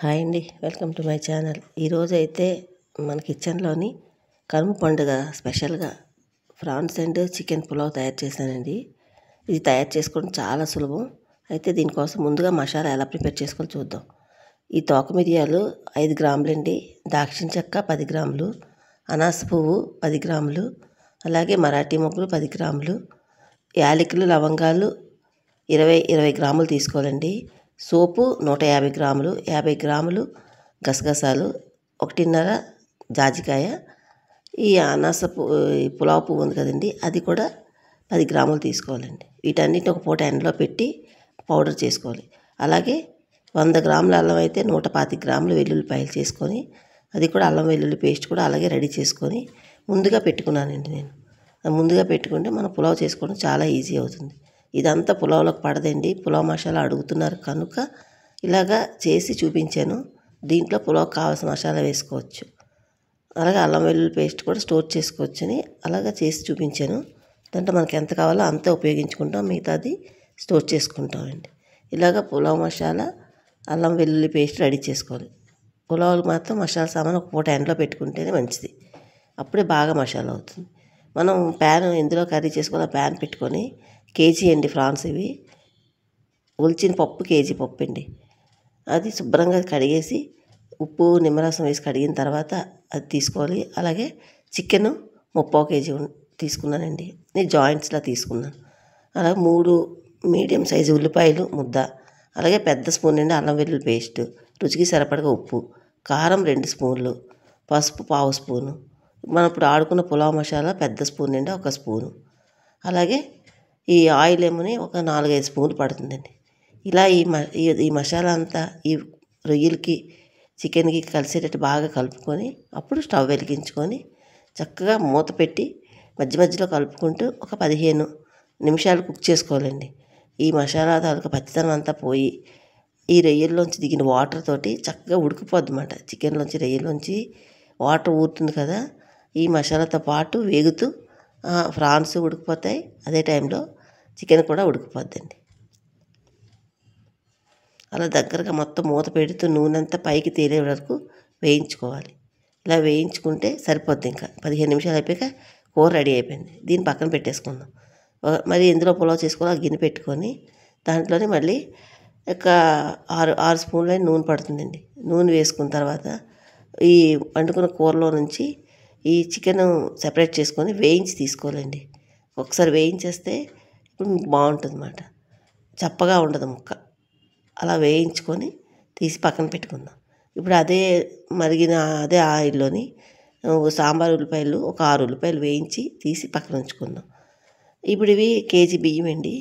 Hi అండి, welcome to my channel. ఈరోజు అయితే మన కిచెన్లోని కనుమ పండుగ స్పెషల్గా ప్రాన్స్ అండ్ చికెన్ పులావ్ తయారు చేశానండి. ఇది తయారు చేసుకోవడం చాలా సులభం. అయితే దీనికోసం ముందుగా మసాలా ఎలా ప్రిపేర్ చేసుకోవాలో చూద్దాం. ఈ తోక మిరియాలు 5 గ్రాములండి, దాక్షిణ చెక్క 10 గ్రాములు, అనాస పువ్వు 10 గ్రాములు, అలాగే మరాఠీ మొగ్గలు 10 గ్రాములు, యాలకులు లవంగాలు 20 గ్రాములు తీసుకోవాలండి. సోపు 150 గ్రాములు, 50 గ్రాములు గసగసాలు, 1.5 జాజికాయ, ఈ పులావ్ పువ్వు ఉంది కదండి, అది కూడా 10 గ్రాములు తీసుకోవాలండి. వీటన్నిటిని ఒక పూట ఎండలో పెట్టి పౌడర్ చేసుకోవాలి. అలాగే 100 గ్రాముల అల్లం అయితే 125 గ్రాములు వెల్లుల్లిపాయలు చేసుకొని, అది కూడా అల్లం వెల్లుల్లి పేస్ట్ కూడా అలాగే రెడీ చేసుకొని ముందుగా పెట్టుకున్నానండి. నేను ముందుగా పెట్టుకుంటే మనం పులావ్ చేసుకోవడం చాలా ఈజీ అవుతుంది. ఇదంతా పులావ్లోకి పడదండి, పులావ్ మసాలా అడుగుతున్నారు కనుక ఇలాగా చేసి చూపించాను. దీంట్లో పులావ్ కావాల్సిన మసాలా వేసుకోవచ్చు. అలాగే అల్లం వెల్లుల్లి పేస్ట్ కూడా స్టోర్ చేసుకోవచ్చని అలాగా చేసి చూపించాను. దాంట్లో మనకి ఎంత కావాలో అంతే ఉపయోగించుకుంటాం, మిగతాది స్టోర్ చేసుకుంటామండి. ఇలాగ పులావ్ మసాలా, అల్లం వెల్లుల్లి పేస్ట్ రెడీ చేసుకోవాలి. పులావ్కి మాత్రం మసాలా సామాన్ ఒక పూట ఎండలో పెట్టుకుంటేనే మంచిది, అప్పుడే బాగా మసాలా అవుతుంది. మనం ప్యాన్ ఎందులో కర్రీ చేసుకోవాలి, ప్యాన్ పెట్టుకొని కేజీ అండి ఫ్రాన్స్, ఇవి ఒలిచిన పప్పు కేజీ పప్పు అండి. అది శుభ్రంగా కడిగేసి ఉప్పు నిమ్మరసం వేసి కడిగిన తర్వాత అది తీసుకోవాలి. అలాగే చికెను 30 కేజీ తీసుకున్నానండి, నేను జాయింట్స్లా తీసుకున్నాను. అలాగే 3 మీడియం సైజు ఉల్లిపాయలు ముద్ద, అలాగే పెద్ద స్పూన్ నుండి అల్లం వెల్లుల్లి పేస్ట్, రుచికి సరిపడగా ఉప్పు, కారం 2 స్పూన్లు, పసుపు 1/2 స్పూను, మనం ఇప్పుడు ఆడుకున్న పులావ్ మసాలా పెద్ద స్పూన్ నుండి 1 స్పూను, అలాగే ఈ ఆయిల్ ఏమని ఒక 4-5 స్పూన్లు పడుతుందండి. ఇలా ఈ మసాలా అంతా ఈ రొయ్యలకి చికెన్కి కలిసేటట్టు బాగా కలుపుకొని అప్పుడు స్టవ్ వెలిగించుకొని చక్కగా మూత పెట్టి మధ్య మధ్యలో కలుపుకుంటూ ఒక 15 నిమిషాలు కుక్ చేసుకోవాలండి. ఈ మసాలా తాలూకా పచ్చితనం అంతా పోయి ఈ రొయ్యల్లోంచి దిగిన వాటర్ తోటి చక్కగా ఉడికిపోద్ది అన్నమాట. చికెన్లోంచి రొయ్యల్లోంచి వాటర్ ఊరుతుంది కదా, ఈ మసాలాతో పాటు వేగుతూ ఫ్రాన్స్ ఉడికిపోతాయి, అదే టైంలో చికెన్ కూడా ఉడికిపోద్దండి. అలా దగ్గరగా మొత్తం మూత పెడుతూ నూనె అంతా పైకి తేలే వరకు వేయించుకోవాలి. ఇలా వేయించుకుంటే సరిపోద్ది. ఇంకా 15 నిమిషాలు అయిపోయాక కూర రెడీ అయిపోయింది. దీన్ని పక్కన పెట్టేసుకుందాం. మరి ఎందులో పులావ్ చేసుకోవాలో ఆ గిన్నె పెట్టుకొని దాంట్లోనే మళ్ళీ ఒక 6 స్పూన్ల నూనె పడుతుందండి. నూనె వేసుకున్న తర్వాత ఈ వండుకున్న కూరలో నుంచి ఈ చికెన్ సెపరేట్ చేసుకొని వేయించి తీసుకోవాలండి. ఒకసారి వేయించేస్తే ఇప్పుడు బాగుంటుంది అన్నమాట, చప్పగా ఉండదు ముక్క. అలా వేయించుకొని తీసి పక్కన పెట్టుకుందాం. ఇప్పుడు అదే ఆయిల్లోని సాంబార్ ఉల్లిపాయలు ఒక 6 ఉల్లిపాయలు వేయించి తీసి పక్కన ఉంచుకుందాం. ఇప్పుడు ఇవి కేజీ బియ్యం అండి,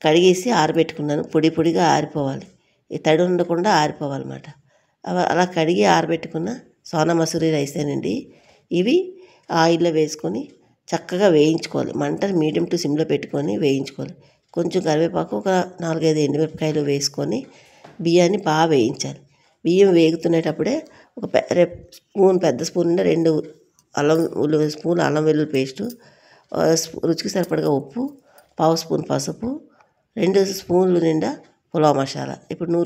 కడిగేసి ఆరబెట్టుకున్నాను. పొడి పొడిగా ఆరిపోవాలి, తడి ఉండకుండా ఆరిపోవాలన్నమాట. అలా కడిగి ఆరబెట్టుకున్న సోనా మసూరి రైసేనండి. ఇవి ఆయిల్లో వేసుకొని చక్కగా వేయించుకోవాలి. మంటలు మీడియం టు సిమ్లో పెట్టుకొని వేయించుకోవాలి. కొంచెం కరివేపాకు, ఒక 4-5 ఎండుమిరపకాయలు వేసుకొని బియ్యాన్ని బాగా వేయించాలి. బియ్యం వేగుతునేటప్పుడే ఒక పెద్ద స్పూన్ నిండా 2 స్పూన్లు అల్లం వెల్లుల్లి పేస్టు, రుచికి సరిపడగా ఉప్పు, 1/2 స్పూన్ పసుపు, 2 స్పూన్లు నిండా పులావ్ మసాలా, ఇప్పుడు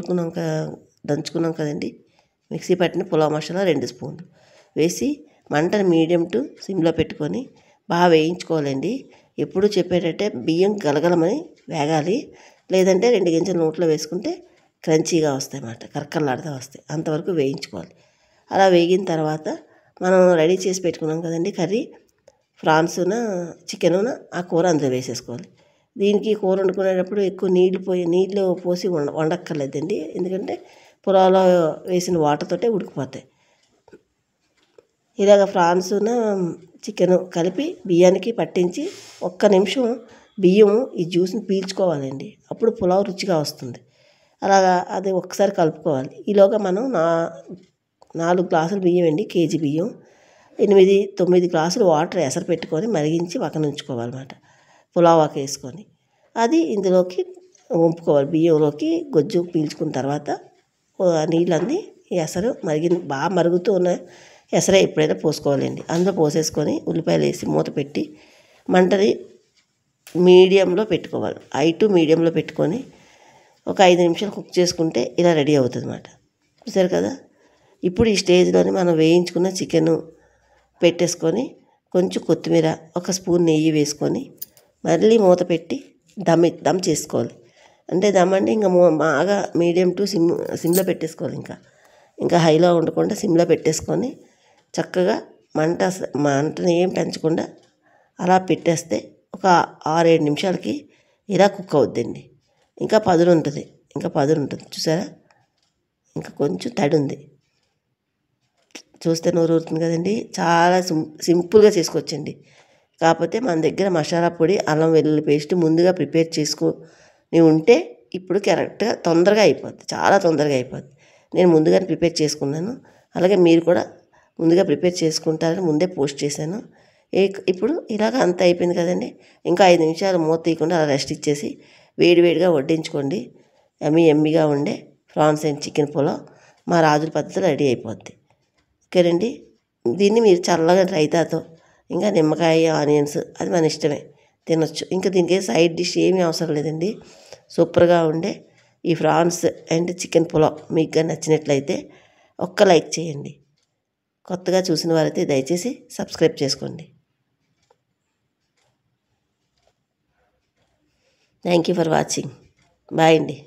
దంచుకున్నాం కదండి, మిక్సీ పట్టిన పులావ్ మసాలా 2 స్పూన్లు వేసి మంటను మీడియం టు సిమ్లో పెట్టుకొని బాగా వేయించుకోవాలండి. ఎప్పుడు చెప్పేటట్టే బియ్యం గలగలమని వేగాలి, లేదంటే 2 గింజలు నోట్లో వేసుకుంటే క్రంచీగా వస్తాయి అన్నమాట, కరకరలాడుతూ వస్తాయి. అంతవరకు వేయించుకోవాలి. అలా వేగిన తర్వాత మనం రెడీ చేసి పెట్టుకున్నాం కదండి కర్రీ, ఫ్రాన్స్ను చికెను ఆ కూర అందులో వేసేసుకోవాలి. దీనికి కూర వండుకునేటప్పుడు ఎక్కువ నీళ్ళు పోసి వండక్కర్లేదండి, ఎందుకంటే పులావ్లో వేసిన వాటర్ తోటే ఉడికిపోతాయి. ఇలాగ ఫ్రాన్స్ను చికెను కలిపి బియ్యానికి పట్టించి 1 నిమిషం బియ్యం ఈ జ్యూస్ని పీల్చుకోవాలండి, అప్పుడు పులావ్ రుచిగా వస్తుంది. అలాగా అది ఒక్కసారి కలుపుకోవాలి. ఈలోగా మనం 4 గ్లాసులు బియ్యం అండి, కేజీ బియ్యం, 8-9 గ్లాసులు వాటర్ ఎసరు పెట్టుకొని మరిగించి పక్కన ఉంచుకోవాలన్నమాట. పులావాకు వేసుకొని అది ఇందులోకి వంపుకోవాలి. బియ్యంలోకి గొజ్జు పీల్చుకున్న తర్వాత నీళ్ళన్నీ ఎసరు బాగా మరుగుతూ ఉన్న ఎసరే ఎప్పుడైనా పోసుకోవాలండి. అందులో పోసేసుకొని ఉల్లిపాయలు వేసి మూత పెట్టి మంటని మీడియంలో పెట్టుకోవాలి. హై టు మీడియంలో పెట్టుకొని ఒక 5 నిమిషాలు కుక్ చేసుకుంటే ఇలా రెడీ అవుతుంది అన్నమాట. చూసారు కదా. ఇప్పుడు ఈ స్టేజ్లోనే మనం వేయించుకున్న చికెను పెట్టేసుకొని కొంచెం కొత్తిమీర, ఒక స్పూన్ నెయ్యి వేసుకొని మళ్ళీ మూత పెట్టి దమ్ చేసుకోవాలి. అంటే దమ్ అంటే ఇంకా బాగా మీడియం టు సిమ్లో పెట్టేసుకోవాలి. ఇంకా హైలో ఉండకుండా సిమ్లో పెట్టేసుకొని చక్కగా మంటని ఏం పెంచకుండా అలా పెట్టేస్తే ఒక 6-7 నిమిషాలకి ఇలా కుక్ అవుద్దండి. ఇంకా పదును ఉంటుంది. చూసారా, ఇంకా కొంచెం తడి ఉంది. చూస్తే నోరు ఊరుతుంది కదండి. చాలా సింపుల్గా చేసుకోవచ్చండి. కాకపోతే మన దగ్గర మసాలా పొడి, అల్లం వెల్లుల్లి పేస్ట్ ముందుగా ప్రిపేర్ చేసుకొని ఉంటే ఇప్పుడు కరెక్ట్గా తొందరగా అయిపోద్ది, చాలా తొందరగా అయిపోద్ది. నేను ముందుగానే ప్రిపేర్ చేసుకున్నాను. అలాగే మీరు కూడా ముందుగా ప్రిపేర్ చేసుకుంటారని ముందే పోస్ట్ చేశాను. ఇప్పుడు ఇలాగ అంత అయిపోయింది కదండి. ఇంకా 5 నిమిషాలు మూత తీయకుండా అలా రెస్ట్ ఇచ్చేసి వేడివేడిగా వడ్డించుకోండి. ఎమ్మిగా ఉండే ప్రాన్స్ అండ్ చికెన్ పులావ్ మా రాజుల పద్ధతిలో రెడీ అయిపోద్ది. ఓకేనండి. దీన్ని మీరు చల్లగా రైతాతో ఇంకా నిమ్మకాయ, ఆనియన్స్ అది మన ఇష్టమే తినొచ్చు. ఇంకా దీనికి సైడ్ డిష్ ఏమీ అవసరం లేదండి. సూపర్గా ఉండే ఈ ప్రాన్స్ అండ్ చికెన్ పులావ్ మీకు కానీ నచ్చినట్లయితే ఒక్క లైక్ చేయండి. కొత్తగా చూసిన వారైతే దయచేసి సబ్స్క్రైబ్ చేసుకోండి. Thank you for watching. Bye అండి.